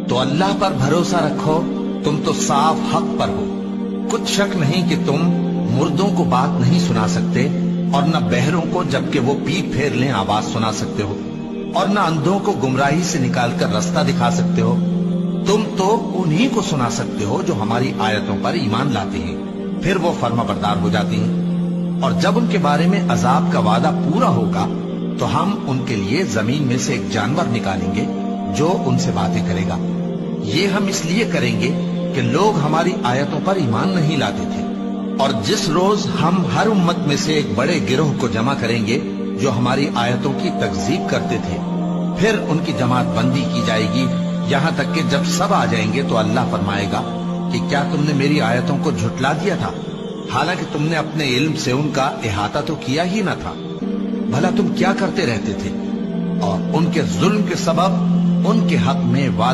تو اللہ پر بھروسہ رکھو، تم تو صاف حق پر ہو۔ کچھ شک نہیں کہ تم مردوں کو بات نہیں سنا سکتے، اور نہ بہروں کو جبکہ وہ پیٹ پھیر لیں آواز سنا سکتے ہو، اور نہ اندھوں کو گمراہی سے نکال کر رستہ دکھا سکتے ہو۔ تم تو انہی کو سنا سکتے ہو جو ہماری آیتوں پر ایمان لاتے ہیں، پھر وہ فرما بردار ہو جاتے ہیں۔ اور جب ان کے بارے میں عذاب کا وعدہ پورا ہوگا تو ہم ان کے لیے زمین میں سے ایک جانور نکالیں گے جو ان سے باتیں کرے گا۔ یہ ہم اس لیے کریں گے کہ لوگ ہماری آیتوں پر ایمان نہیں لاتے تھے۔ اور جس روز ہم ہر امت میں سے ایک بڑے گروہ کو جمع کریں گے جو ہماری آیتوں کی تکذیب کرتے تھے، پھر ان کی جماعت بندی کی جائے گی، یہاں تک کہ جب سب آ جائیں گے تو اللہ فرمائے گا کہ کیا تم نے میری آیتوں کو جھٹلا دیا تھا، حالانکہ تم نے اپنے علم سے ان کا احاطہ تو کیا ہی نہ تھا؟ بھلا تم کیا کرتے رہتے تھے؟ اور ان کے ظلم کے سبب ان کے حق میں